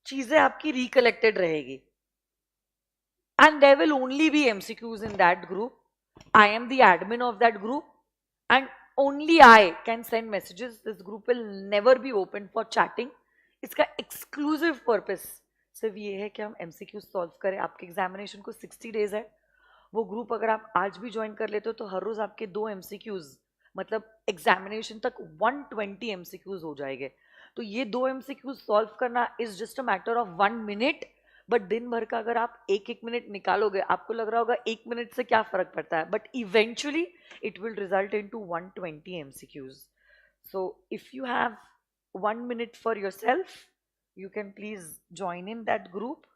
चीजें आपकी रिकलेक्टेड रहेगी. And there will only be MCQs in that group. I am the admin of that group and only I can send messages. This group will never be open for chatting. इसका exclusive purpose सिर्फ ये है कि हम MCQ solve करें. आपके examination को 60 days है. वो ग्रुप अगर आप आज भी ज्वाइन कर लेते हो तो हर रोज आपके 2 MCQs, मतलब एग्जामिनेशन तक 120 MCQs हो जाएंगे. तो ये 2 MCQs सॉल्व करना is just a matter of 1 minute. But दिन भर का अगर आप एक एक मिनट निकालोगे, आपको लग रहा होगा 1 मिनट से क्या फर्क पड़ता है, but eventually it will result into 120 MCQs. So if you have 1 minute for yourself, you can please join in that group.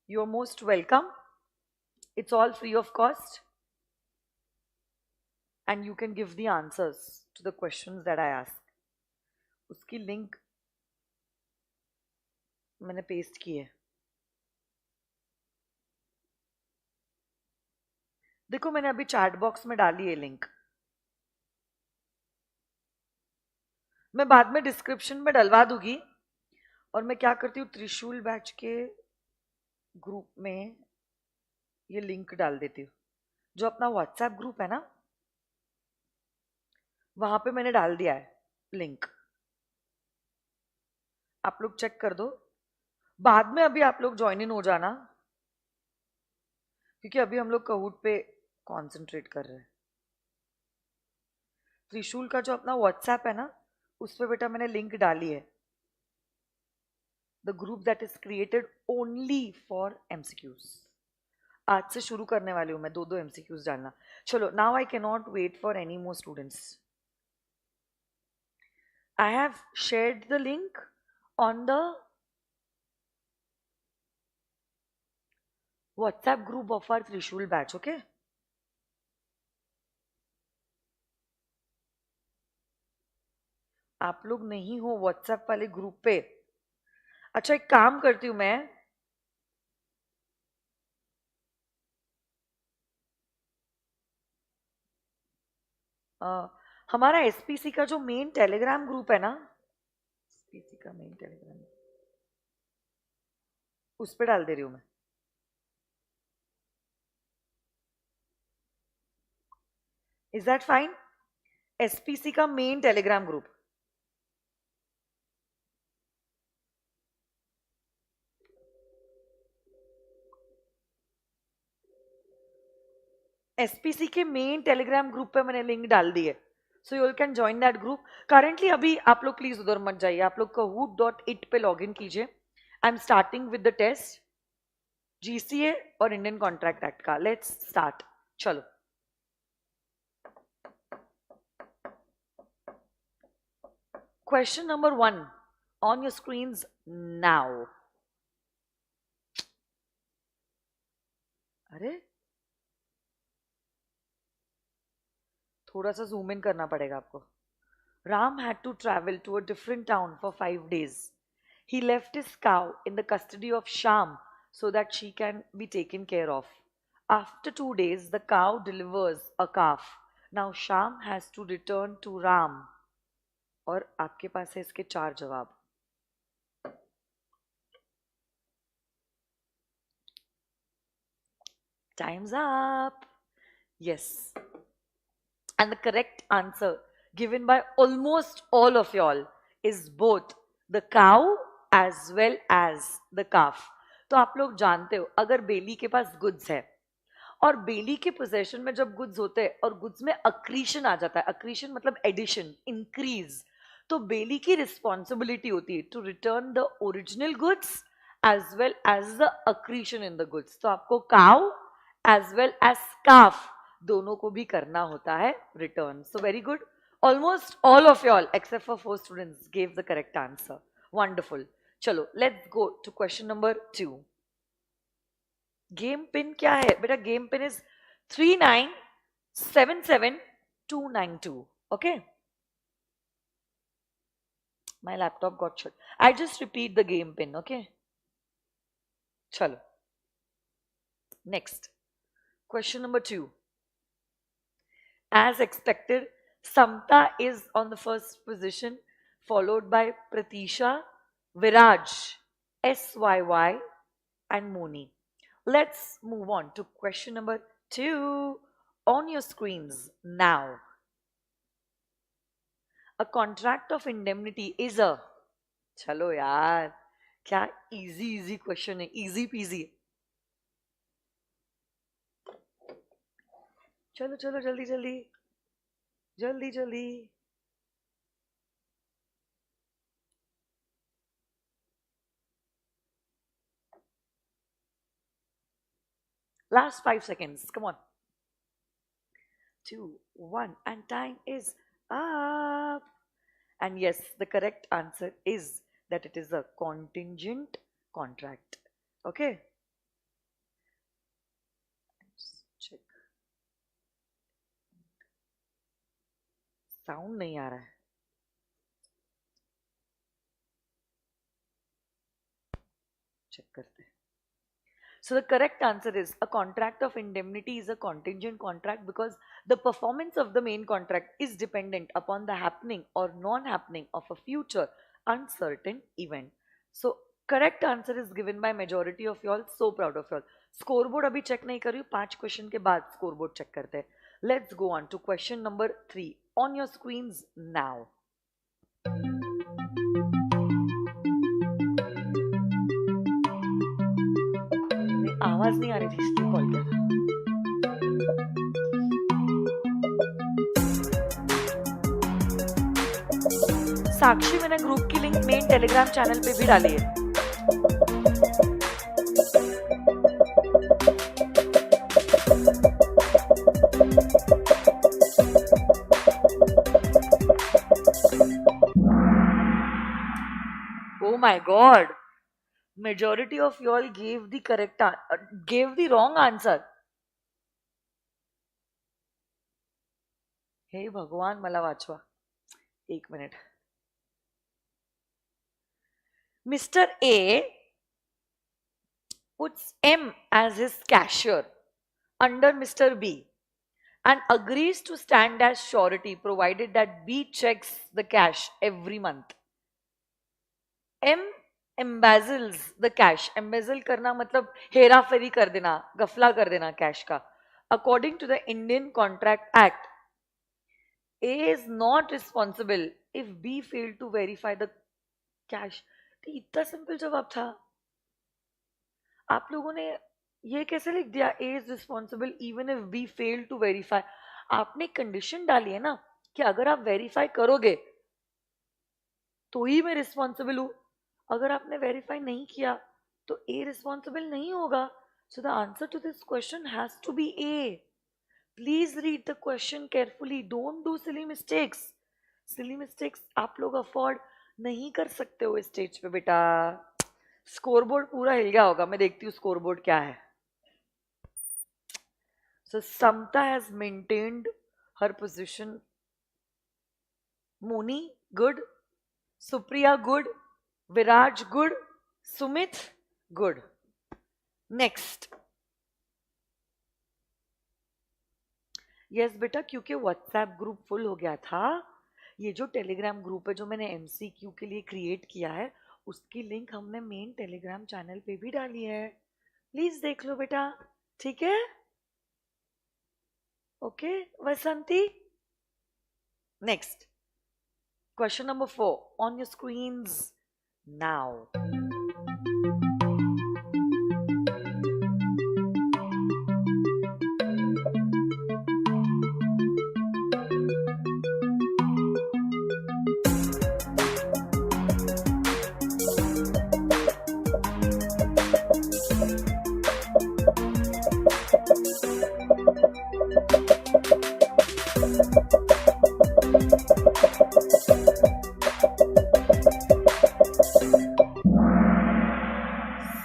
You're most welcome. It's all free of cost. And you can give the answers to the questions that I ask. उसकी link मैंने paste की है. देखो मैंने अभी chat box में डाली है लिंक. मैं बाद में डिस्क्रिप्शन में डलवा दूंगी. और मैं क्या करती हूँ, त्रिशूल बैच के ग्रुप में ये लिंक डाल देती हूँ. जो अपना व्हाट्सएप ग्रुप है ना, वहां पे मैंने डाल दिया है लिंक. आप लोग चेक कर दो. बाद में अभी आप लोग ज्वाइन इन हो जाना, क्योंकि अभी हम लोग कहूट पे कंसंट्रेट कर रहे हैं. त्रिशूल का जो अपना व्हाट्सएप है ना, उस पे बेटा मैंने लिंक डाली है. The group that is created only for MCQs. आज से शुरू करने वाली हूं मैं 2 MCQs डालना. चलो now I can not wait for any more students. I have shared the link on the WhatsApp group of our Trishul batch, okay? आप लोग नहीं हो WhatsApp वाले ग्रुप पे. अच्छा एक काम करती हूँ मैं, हमारा SPC का जो मेन टेलीग्राम ग्रुप है ना, SPC का मेन टेलीग्राम, उस पे डाल दे रही हूँ मैं. Is that fine? SPC का मेन टेलीग्राम ग्रुप. SPC के मेन टेलीग्राम ग्रुप पे मैंने लिंक डाल दी है. So you can join that group. Currently अभी आप लोग प्लीज उधर मत जाइए. आप लोग kahoot.it पे लॉग इन कीजिए. I am starting with the test GCA और इंडियन कॉन्ट्रैक्ट एक्ट का. Let's start. चलो question number 1 on your screens now. अरे थोड़ा सा जूम इन करना पड़ेगा आपको. Ram had to travel to a different town for 5 days. He left his cow in the custody of Sham so that she can be taken care of. After 2 days, the cow delivers a calf. Now Sham has to return to Ram. और आपके पास है इसके 4 जवाब. Time's up. Yes. And the correct answer given by almost all of y'all is both the cow as well as the calf. तो आप लोग जानते हो अगर बेली के पास गुड्स है और बेली के पोजेशन में जब गुड्स होते हैं और गुड्स में अक्रीशन आ जाता है, अक्रीशन मतलब एडिशन, इंक्रीज, तो बेली की रिस्पॉन्सिबिलिटी होती है to return the original goods as well as the accretion in the goods. तो आपको cow as well as calf दोनों को भी करना होता है return. So very good. Almost all of y'all except for 4 students gave the correct answer. Wonderful. चलो let's go to question number 2. Game pin क्या है बेटा? Game pin is 3977292. Okay, my laptop got shut. I just repeat the game pin. Okay, chalo. Next, question number 2. As expected, Samta is on the first position, followed by Pratisha, Viraj, SYY, and Moni. Let's move on to question number 2 on your screens now. A contract of indemnity is a. चलो यार, क्या easy question है, easy peasy. चलो चलो जल्दी जल्दी जल्दी जल्दी. Last 5 seconds. Come on. 2, 1, and time is up. And yes, the correct answer is that it is a contingent contract. Okay. Let's check. Sound नहीं आ रहा है. Check करते हैं. So the correct answer is a contract of indemnity is a contingent contract because the performance of the main contract is dependent upon the happening or non-happening of a future uncertain event. So correct answer is given by majority of y'all. So proud of y'all. Scoreboard अभी check नहीं कर रही हूँ. 5 question के बाद scoreboard check करते हैं. Let's go on to question number 3 on your screens now. आवाज नहीं आ रही थी इसलिए कॉल किया. साक्षी मैंने ग्रुप की लिंक मेन टेलीग्राम चैनल पे भी डाली है. Oh my God. Majority of y'all gave the correct gave the wrong answer. हे भगवान मला वाचवा. 1 minute. Mr. A puts M as his cashier under Mr. B and agrees to stand as surety provided that B checks the cash every month. M embezzles the cash. Embezzle करना मतलब हेरा फेरी कर देना, गफला कर देना cash का. According to the Indian Contract Act, A is not responsible if B failed to verify the cash. इतना simple जवाब था. आप लोगों ने ये कैसे लिख दिया? A is responsible even if B failed to verify. आपने कंडीशन डाली है ना कि अगर आप वेरीफाई करोगे तो ही मैं रिस्पॉन्सिबल हूं. अगर आपने वेरीफाई नहीं किया तो ए रिस्पॉन्सिबल नहीं होगा. So the answer to this question has to be A. Please read the question carefully. Don't do silly mistakes. Silly mistakes आप लोग अफोर्ड नहीं कर सकते हो इस स्टेज पे बेटा. स्कोरबोर्ड पूरा हिल गया होगा. मैं देखती हूँ स्कोरबोर्ड क्या है. So Samta has maintained her position. Moni good, Supriya good, Viraj good, Sumit good. Next, yes बेटा, क्योंकि व्हाट्सएप ग्रुप फुल हो गया था, ये जो टेलीग्राम ग्रुप है जो मैंने एमसीक्यू के लिए क्रिएट किया है, उसकी लिंक हमने मेन टेलीग्राम चैनल पे भी डाली है, प्लीज देख लो बेटा, ठीक है? Okay वसंती, next, question number 4 on your screens now.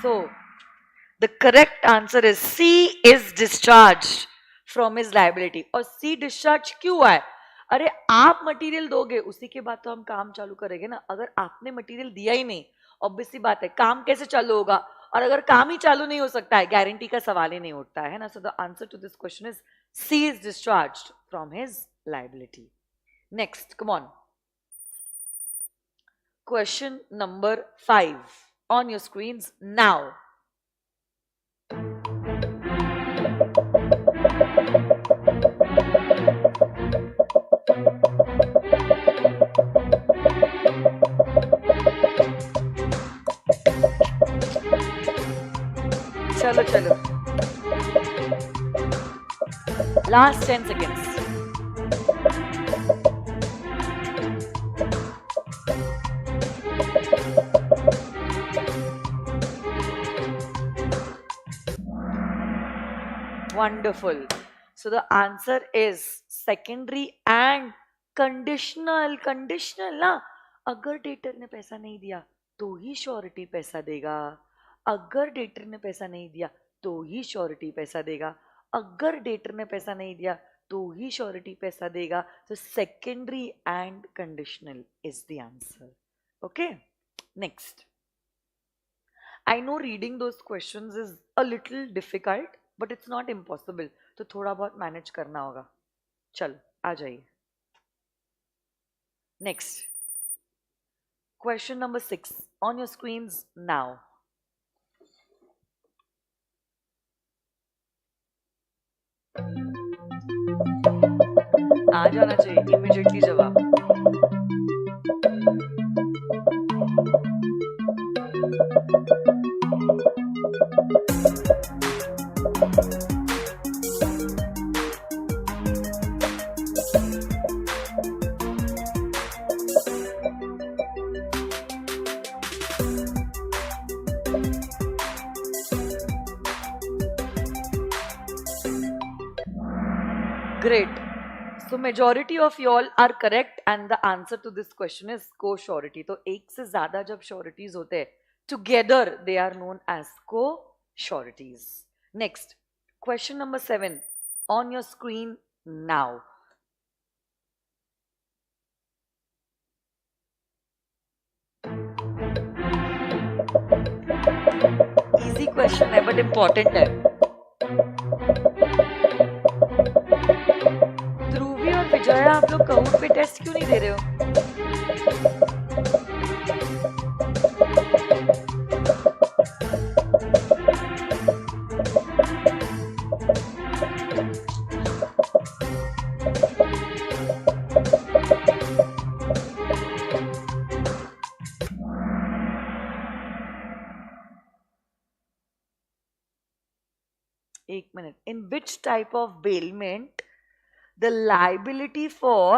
So the correct answer is C is discharged from his liability. और C discharge क्यों हुआ है? अरे आप मटेरियल दोगे, उसी के बाद तो हम काम चालू करेंगे ना. अगर आपने मटेरियल दिया ही नहीं, ऑब्वियस सी बात है, काम कैसे चालू होगा? और अगर काम ही चालू नहीं हो सकता है, गारंटी का सवाल ही नहीं उठता है ना. So the answer to this question is C is discharged from his liability. Next, come on. Question number 5 on your screens now. चलो चलो, last 10 seconds. Wonderful. So the answer is secondary and conditional. Conditional ना, अगर debtor ने पैसा नहीं दिया तो ही surety पैसा देगा, अगर डेटर ने पैसा नहीं दिया तो ही श्योरिटी पैसा देगा, अगर डेटर ने पैसा नहीं दिया तो ही श्योरिटी पैसा देगा. तो secondary and conditional is the answer. Okay, next. I know reading those questions is a little difficult, but it's not impossible. तो थोड़ा बहुत मैनेज करना होगा. चलो आ जाइए. Next, question number 6 on your screens now. आ जाना चाहिए इमीडिएटली जवाब. Great. So majority of y'all are correct and the answer to this question is co-surety. तो एक से ज्यादा जब sureties होते हैं, together they are known as co-sureties. Next, question number 7 on your screen now. Easy question है but important है. ध्रुवी और विजया, आप लोग कहूट पे टेस्ट क्यों नहीं दे रहे हो? एक minute. In which type of bailment the liability for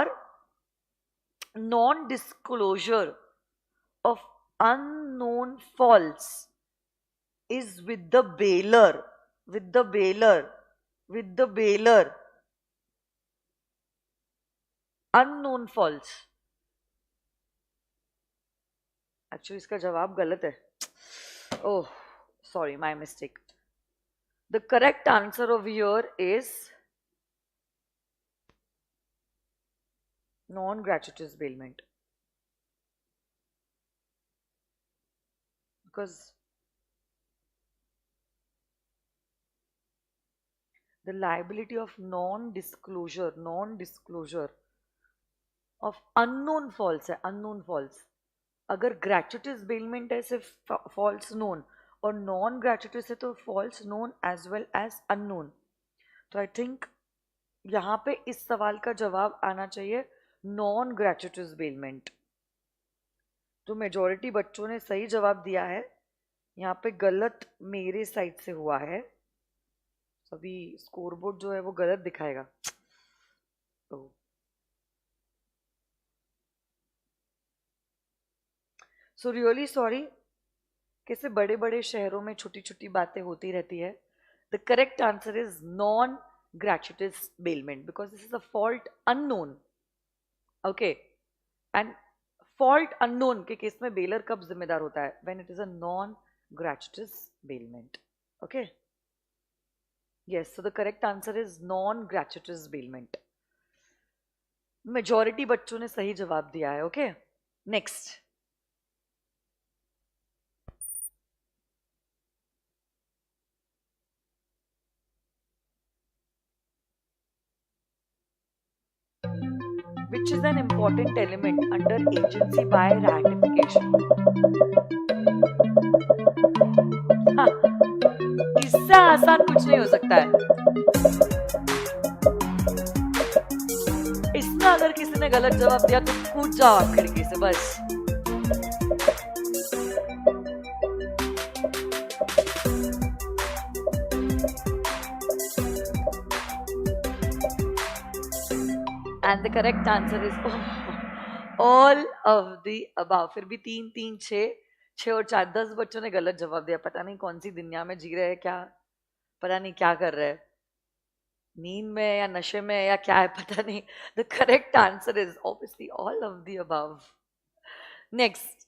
non-disclosure of unknown faults is with the bailer, with the bailer, with the bailer, unknown faults. Actually इसका जवाब गलत है. Oh, sorry, my mistake. The correct answer over here is non-gratuitous bailment. Because The liability of non-disclosure of unknown faults है, unknown faults. अगर gratuitous bailment है सिर्फ faults known, और non gratuitous है तो faults known as well as unknown. तो I think यहाँ पे इस सवाल का जवाब आना चाहिए नॉन ग्रेचुटस बेलमेंट. तो मेजॉरिटी बच्चों ने सही जवाब दिया है. यहाँ पे गलत मेरे साइड से हुआ है. अभी स्कोरबोर्ड जो है वो गलत दिखाएगा. तो सो रियली सॉरी. कैसे बड़े बड़े शहरों में छोटी छोटी बातें होती रहती है. The correct answer is non gratuitous bailment because this is a fault unknown. Okay. And fault unknown के केस में बेलर कब जिम्मेदार होता है? When it is a non gratuitous bailment. Okay. Yes, so the correct answer is non gratuitous bailment. Majority बच्चों ने सही जवाब दिया है. Okay. Next. Which is an important element under agency by ratification. हाँ, इससे आसान कुछ नहीं हो सकता है. इसमें अगर किसी ने गलत जवाब दिया तो कूद जाओ आप खिड़की से बस. And the correct answer is all of the above. फिर भी 3 3 6 और 4 10 बच्चों ने गलत जवाब दिया. पता नहीं कौन सी दुनिया में जी रहे हैं, क्या पता नहीं क्या कर रहे हैं, नींद में या नशे में या क्या है पता नहीं. The correct answer is obviously all of the above. Next.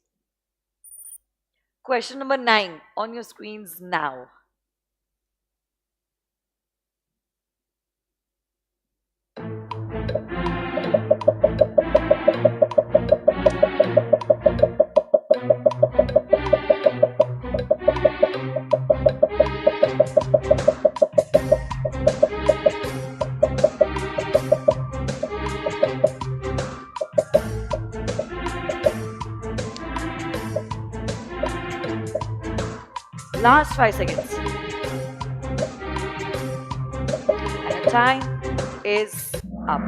Question number 9 on your screens now. Last 5 seconds. And the time is up.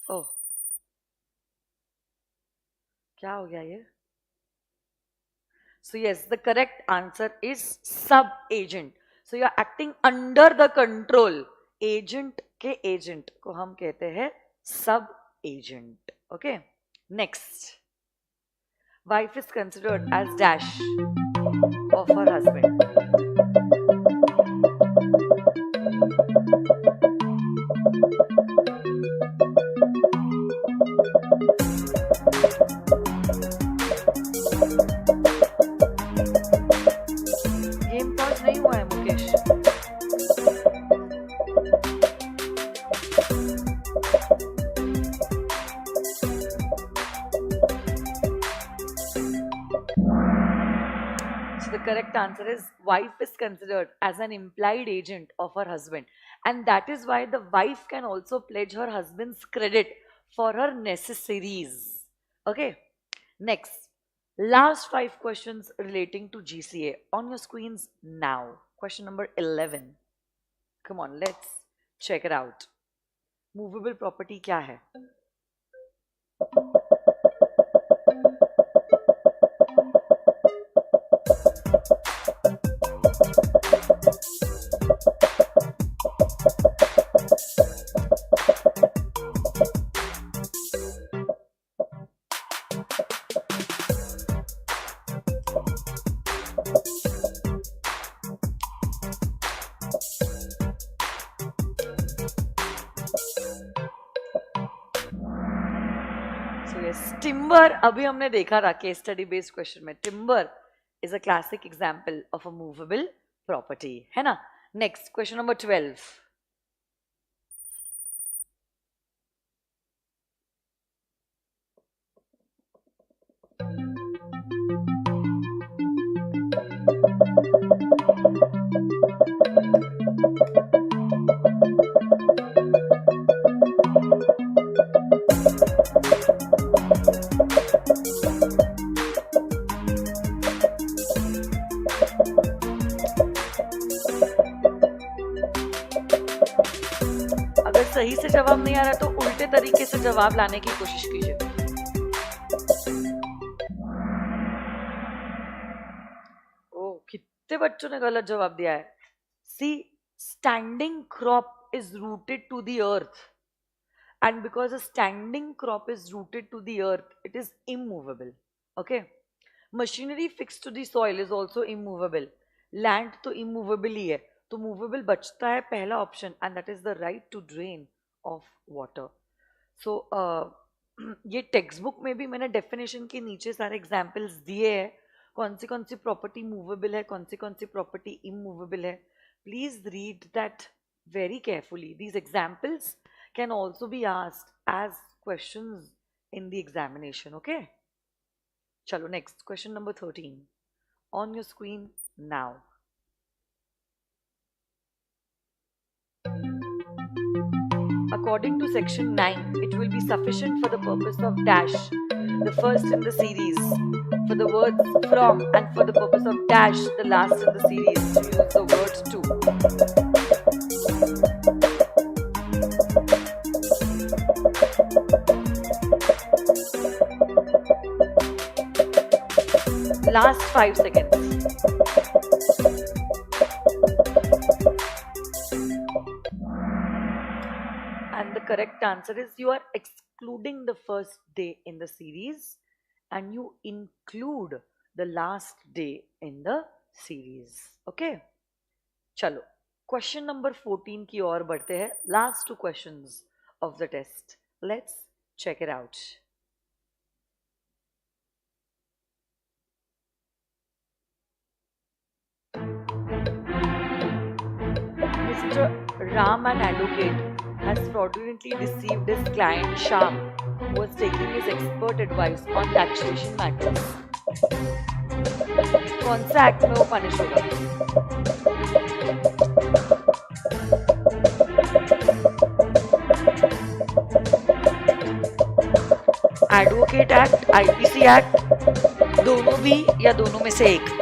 Oh. क्या हो गया ये? So yes, the correct answer is sub-agent. So you are acting under the control. Agent के agent को हम कहते हैं sub-agent. Okay. Next. Wife is considered as dash of her husband. Game pause नहीं हुआ है Mukesh. So the correct answer is wife is considered as an implied agent of her husband, and that is why the wife can also pledge her husband's credit for her necessaries. Okay. Next. Last 5 questions relating to GCA on your screens now. Question number 11. Come on, let's check it out. Movable property क्या है? Timber अभी हमने देखा था case study based question में. Timber is a classic example of a movable property, है ना. Next question number 12. सही से जवाब नहीं आ रहा तो उल्टे तरीके से जवाब लाने की कोशिश कीजिए। ओ, कितने बच्चों ने गलत जवाब दिया है। C, standing crop is rooted to the earth, and because a standing crop is rooted to the earth, it is immovable. Okay, machinery fixed to the soil is also immovable. Land तो immovable ही है, तो movable बचता है पहला option, and that is the right to drain of water. So ये text book में भी मैंने डेफिनेशन के नीचे सारे एग्जाम्पल्स दिए हैं, कौन सी प्रॉपर्टी मूवेबल है, कौन सी प्रॉपर्टी इमूवेबल है. Please read that very carefully. These examples can also be asked as questions in the examination. Okay, chalo, next question number 13 on your screen now. According to section 9, it will be sufficient for the purpose of dash, the first in the series, for the words from, and for the purpose of dash, the last in the series, to use the word to. Last 5 seconds. And the correct answer is you are excluding the first day in the series and you include the last day in the series. Okay? Chalo. Question number 14 की ओर बढ़ते हैं. Last 2 questions of the test. Let's check it out. Mr. Ram, an advocate, has fraudulently deceived his client Sham, who was taking his expert advice on taxation matters. कौन सा act में वो punish होगा? Advocate act, IPC act, दोनों भी या दोनों में से एक?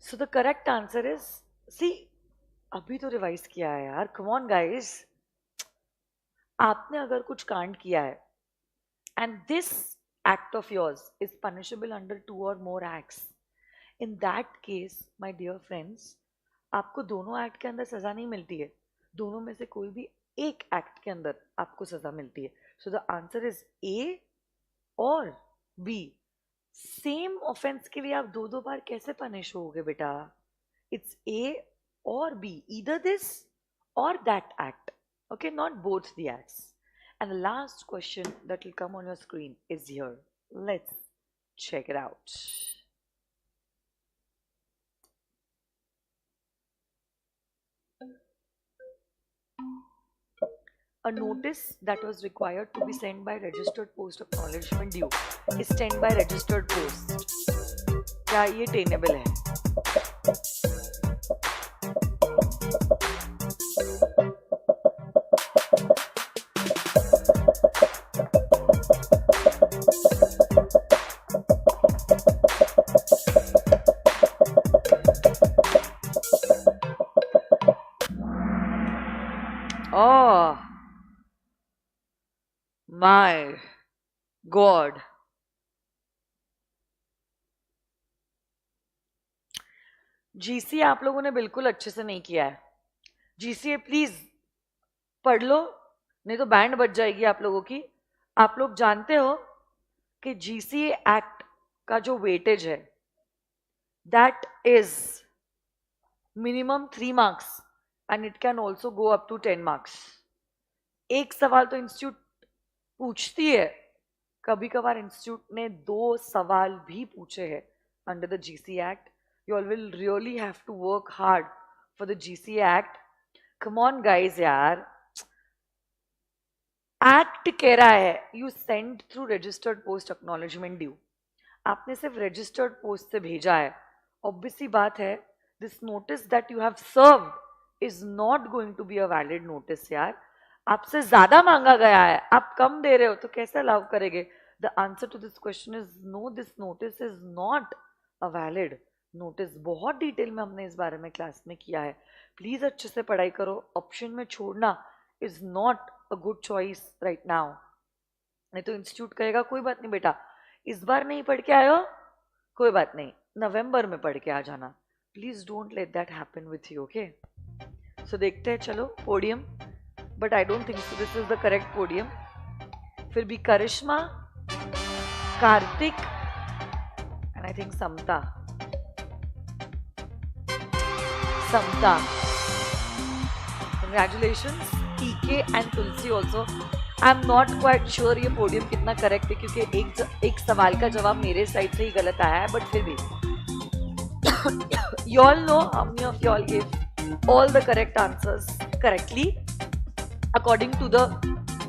So the correct answer is, see, अभी तो रिवाइज किया है यार, कम ऑन गाइस. आपने अगर कुछ कांड किया है and this act of yours is punishable under 2 or more acts, in that case my dear friends, आपको दोनों एक्ट के अंदर सजा नहीं मिलती है, दोनों में से कोई भी एक एक्ट के अंदर आपको सजा मिलती है. So the answer is a और बी. सेम ऑफेंस के लिए आप दो बार कैसे पनिश होगे बेटा? इट्स ए और B, either this or that act. Okay, not both the acts. And the last question that will come on your screen is here. Let's check it out. A notice that was required to be sent by registered post acknowledgement due is sent by registered post. क्या ये tenable है? Oh my God. GCA आप लोगों ने बिल्कुल अच्छे से नहीं किया है. जीसीए प्लीज पढ़ लो, नहीं तो बैंड बज जाएगी आप लोगों की. आप लोग जानते हो कि जीसीए एक्ट का जो वेटेज है that is minimum 3 marks and it can also go up to 10 marks. एक सवाल तो इंस्टीट्यूट पूछती है, कभी कभार इंस्टीट्यूट ने 2 सवाल भी पूछे हैं under the GC act. You all will really have to work hard for the GC Act. Come on guys यार. एक्ट कह रहा है you send through registered post acknowledgement due. आपने सिर्फ registered post से भेजा है. Obviously बात है this notice that you have served is not going to be a valid notice यार. आपसे ज्यादा मांगा गया है, आप कम दे रहे हो, तो कैसे अलाउ करेंगे? The answer to this question is no, this notice is not a valid notice. बहुत डिटेल में हमने इस बारे में क्लास में किया है. प्लीज अच्छे से पढ़ाई करो. ऑप्शन में छोड़ना is not a good choice right now. नहीं तो इंस्टीट्यूट कहेगा कोई बात नहीं बेटा, इस बार नहीं पढ़ के आयो, कोई बात नहीं, नवंबर में पढ़ के आ जाना. Please don't let that happen with you. Okay, so देखते हैं. चलो podium, but I don't think so this is the correct podium. फिर भी Karishma, Kartik and I think Samta. Samta, congratulations. T K and Tulsi also. I am not quite sure ये podium कितना correct है, क्योंकि एक सवाल का जवाब मेरे साइड से ही गलत आया है, बट फिर भी you all know how many of you all gave all the correct answers correctly according to the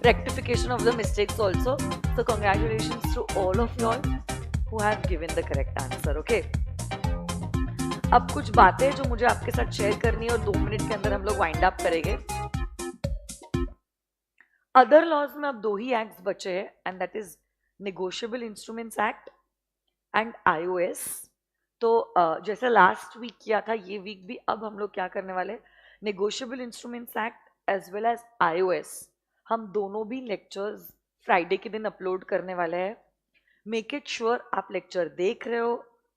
rectification of the mistakes also. So congratulations to all of you all who have given the correct answer. Okay, अब कुछ बातें जो मुझे आपके साथ share करनी है और 2 मिनट के अंदर हम लोग वाइंड अप करेंगे. अदर लॉज में अब 2 ही एक्ट्स बचे हैं, and that is negotiable instruments act and iOS. तो जैसे लास्ट वीक किया था, ये वीक भी अब हम लोग क्या करने वाले, Negotiable instruments act as well as IOS, हम दोनों भी लेक्चर्स फ्राइडे के दिन अपलोड करने वाले हैं. मेक इट श्योर आप लेक्चर देख रहे हो,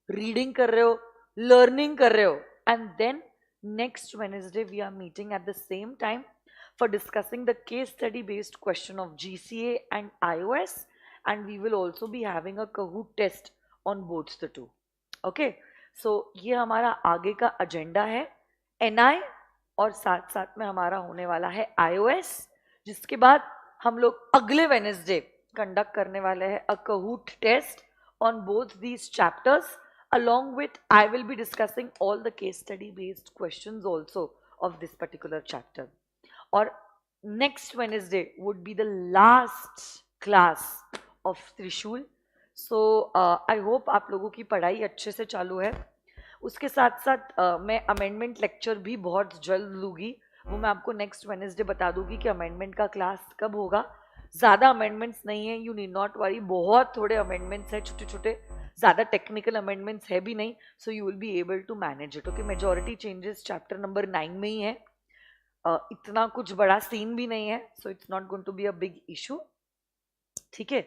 रीडिंग कर रहे हो, लर्निंग कर रहे हो, and then next Wednesday we are meeting at the same time for discussing the case study based question of GCA and iOS, and we will also be having a Kahoot test on both the two. Okay, so ये हमारा आगे का agenda है NI, और साथ साथ में हमारा होने वाला है iOS, जिसके बाद हम लोग अगले वेडनेसडे कंडक्ट करने वाले हैं a Kahoot test on both these chapters. Along with I will be discussing all the case study based questions also of this particular chapter. और next Wednesday would be the last class of त्रिशूल. सो I hope आप लोगों की पढ़ाई अच्छे से चालू है. उसके साथ साथ मैं अमेंडमेंट लेक्चर भी बहुत जल्द लूँगी, वो मैं आपको नेक्स्ट वेडनेसडे बता दूंगी कि अमेंडमेंट का क्लास कब होगा. ज़्यादा अमेंडमेंट्स नहीं है, यू नीड नॉट वरी, बहुत थोड़े अमेंडमेंट्स हैं, छोटे छोटे, ज़्यादा टेक्निकल अमेंडमेंट्स है भी नहीं. So you will be able to manage it. Okay, majority changes chapter number 9 में ही है, इतना कुछ बड़ा सीन भी नहीं है, so it's not going to be a big issue. ठीक है,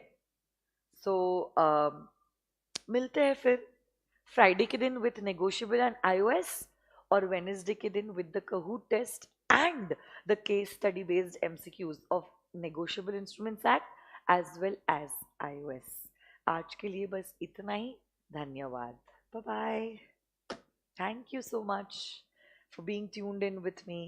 सो मिलते हैं फिर फ्राइडे के दिन विथ नेगोशिएबल एंड iOS, और वेडनेसडे के दिन with the Kahoot test and the case study based MCQs of negotiable instruments act as well as iOS. आज के लिए बस इतना ही. धन्यवाद. Bye bye. Thank you so much for being tuned in with me.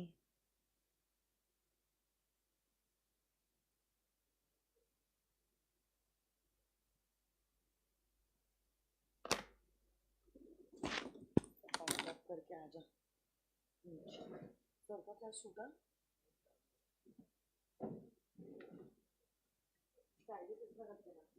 करके आ जा. सर का क्या शूटा फ्राइडे कितना रख देना.